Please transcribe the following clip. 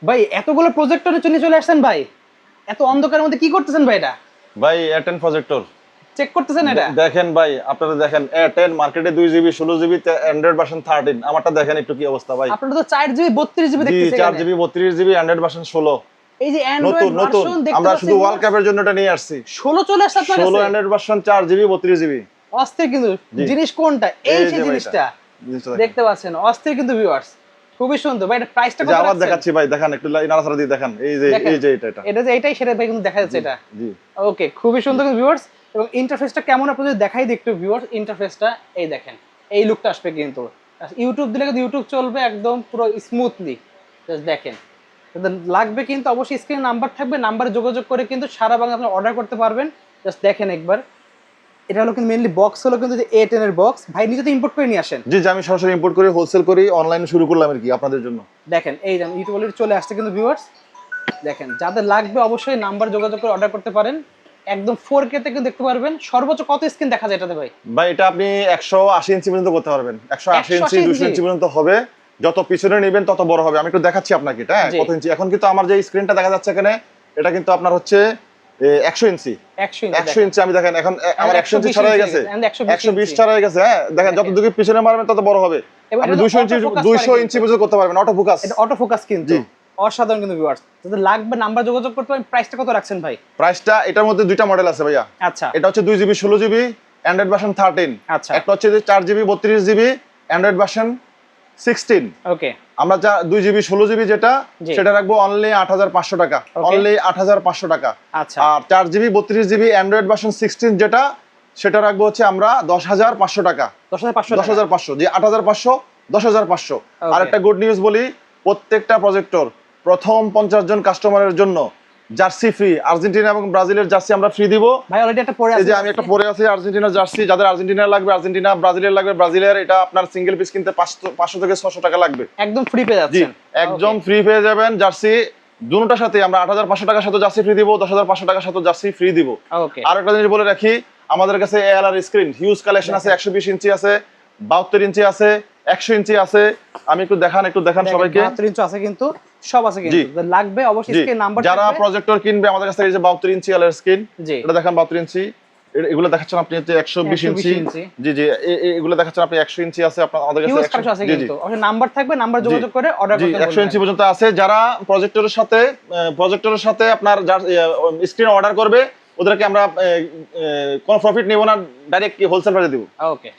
ভাই এতগুলো প্রজেক্টরের জন্য চলে আসছেন ভাই, এত অন্ধকারের মধ্যে কি করতেছেন ভাই? এটা ভাই A10 প্রজেক্টর চেক করতেছেন এটা? দেখেন ভাই, আপনারা দেখেন A10 মার্কেটে 2GB 16GB অ্যান্ড্রয়েড ভার্সন 13, আমারটা দেখেন একটু কি অবস্থা ভাই। আপনারা তো 4GB 32GB জি দেখতেছেন। 4GB 32GB অ্যান্ড্রয়েড ভার্সন 16 এই যে নতুন অ্যান্ড্রয়েড নতুন, ভার্সন দেখতে আমরা পাচ্ছেন, শুধু ওয়ার্ল্ড কাপের জন্য এটা নিয়ে আসছি। 16 চলে আসছে আপনার 16 কাছে। অ্যান্ড্রয়েড ভার্সন 4GB 32GB অস্থির কিন্তু জি। জিনিস কোনটা? এই যে যে জিনিসটা জিনিসটা দেখতে পাচ্ছেন, অস্থির কিন্তু ভিউয়ার্স, খুবই সুন্দর ভাই। এটা প্রাইসটা কত আবার রাখছেন? দেখাচ্ছি ভাই, দেখেন একটু নাড়াচাড়া দিয়ে দেখেন, এই যে দেখেন, এই যে এটা এটা যে এটাই সেটা ভাই কিন্তু দেখা যাচ্ছে এটা। জি ওকে, খুবই সুন্দর কিন্তু ভিউয়ার্স। এবং ইন্টারফেসটা কেমন আপনাদের দেখাই দিই একটু ভিউয়ার্স। ইন্টারফেসটা এই দেখেন, এই লুকটা আসবে কিন্তু। ইউটিউব দিলে কিন্তু ইউটিউব চলবে একদম পুরো স্মুথলি। জাস্ট দেখেন, লাগবে কিন্তু অবশ্যই স্ক্রিনে নাম্বার থাকবে, নাম্বারে যোগাযোগ করে কিন্তু সারা বাংলা আপনি অর্ডার করতে পারবেন। জাস্ট দেখেন একবার, এটা হলো কিন্তু মেইনলি বক্স হলো কিন্তু যে A10 এর বক্স। ভাই নিজে তো ইম্পোর্ট করে নিয়ে আসেন? জি আমি সরাসরি ইম্পোর্ট করি, হোলসেল করি, অনলাইনে শুরু করলাম আর কি আপনাদের জন্য। দেখেন এই যে ইউটিউব অলরেডি চলে আসছে কিন্তু ভিউয়ার্স। দেখেন, যাদের লাগবে অবশ্যই নাম্বার যোগাযোগ করে অর্ডার করতে পারেন। একদম 4K তে কিন্তু দেখতে পারবেন। সর্বোচ্চ কত স্ক্রিন দেখা যায় এটাতে ভাই? ভাই এটা আপনি 180 ইঞ্চি পর্যন্ত করতে পারবেন, 180 ইঞ্চি 200 ইঞ্চি পর্যন্ত হবে। যত পিছনে নেবেন তত বড় হবে। আমি একটু দেখাচ্ছি আপনাকে এটা কত ইঞ্চি। এখন কিন্তু আমার যে স্ক্রিনটা দেখা যাচ্ছে এখানে, এটা কিন্তু আপনার হচ্ছে 100 ইঞ্চি। 100 ইঞ্চি আমি দেখেন এখন আমার 100 ইঞ্চি ছাড়া হয়ে গেছে, 120 ছাড়া হয়ে গেছে। হ্যাঁ দেখেন, যত দূরে পিছনে মারবেন তত বড় হবে। আপনি 200 ইঞ্চি পর্যন্ত করতে পারবেন অটো ফোকাস। এটা অটো ফোকাস কিন্তু অসাধারণ কিন্তু ভিউয়ার্স। যদি লাগবে নাম্বার যোগাযোগ করতে পারেন। প্রাইসটা কত রাখছেন ভাই? প্রাইসটা এটার মধ্যে দুইটা মডেল আছে ভাইয়া। আচ্ছা, এটা হচ্ছে 2GB 16GB অ্যান্ড্রয়েড ভার্সন 13। আচ্ছা, একটা হচ্ছে 4GB 32GB অ্যান্ড্রয়েড ভার্সন 16। ওকে। আমরা যা 2GB 16GB যেটা সেটা রাখবো অনলি 8500 টাকা, অনলি 8500 টাকা। আচ্ছা, আর 4GB 32GB অ্যান্ড্রয়েড ভার্সন 16 যেটা সেটা রাখবো হচ্ছে আমরা 10500 টাকা। 10500 জি 8500 10500। আর একটা গুড নিউজ বলি, প্রত্যেকটা প্রজেক্টর প্রথম 50 জন কাস্টমারের জন্য জার্সি ফ্রি। আর্জেন্টিনা এবং ব্রাজিলের জার্সি আমরা ফ্রি দিব। ভাই অলরেডি একটা পরে আছে, এই যে আমি একটা পরে আছি আর্জেন্টিনার জার্সি। যাদের আর্জেন্টিনার লাগবে আর্জেন্টিনা, ব্রাজিলের লাগবে ব্রাজিলের। এটা আপনার সিঙ্গেল পিস কিনতে 500 থেকে 600 টাকা লাগবে। একদম ফ্রি পেয়ে জি যাচ্ছেন। একদম ফ্রি পেয়ে যাবেন জার্সি। দুটোটার সাথে আমরা 8500 টাকার সাথে জার্সি ফ্রি দিব, 10500 টাকার সাথে জার্সি ফ্রি দিব। ওকে। আর একটা জিনিস বলে রাখি, আমাদের কাছে ALR স্ক্রিন হিউজ কালেকশন আছে। 120 ইঞ্চি আছে, 72 ইঞ্চি আছে, 100 ইঞ্চি আছে। আমি একটু দেখান সবাইকে। 72 ইঞ্চি আছে কিন্তু, সব আছে কিন্তু। লাগবে অবশ্যই স্ক্রিন নাম্বার থাকবে। যারা প্রজেক্টর কিনবে আমাদের কাছে এই যে 72 ইঞ্চি ALR স্ক্রিন, এটা দেখেন 72 ইঞ্চি। এগুলো দেখাচ্ছেন আপনি হচ্ছে 120 ইঞ্চি। জি জি এগুলো দেখাচ্ছেন আপনি 100 ইঞ্চি আছে আপনার আমাদের কাছে। 100 আছে কিন্তু অবশ্যই নাম্বার থাকবে, নাম্বার যোগাযোগ করে অর্ডার করতে পারবেন। 100 ইঞ্চি পর্যন্ত আছে। যারা প্রজেক্টরের সাথে আপনার স্ক্রিন অর্ডার করবে ওদেরকে আমরা কোনো প্রফিট নেব না, ডাইরেক্ট হোলসেল প্রাইসে দেব। ওকে।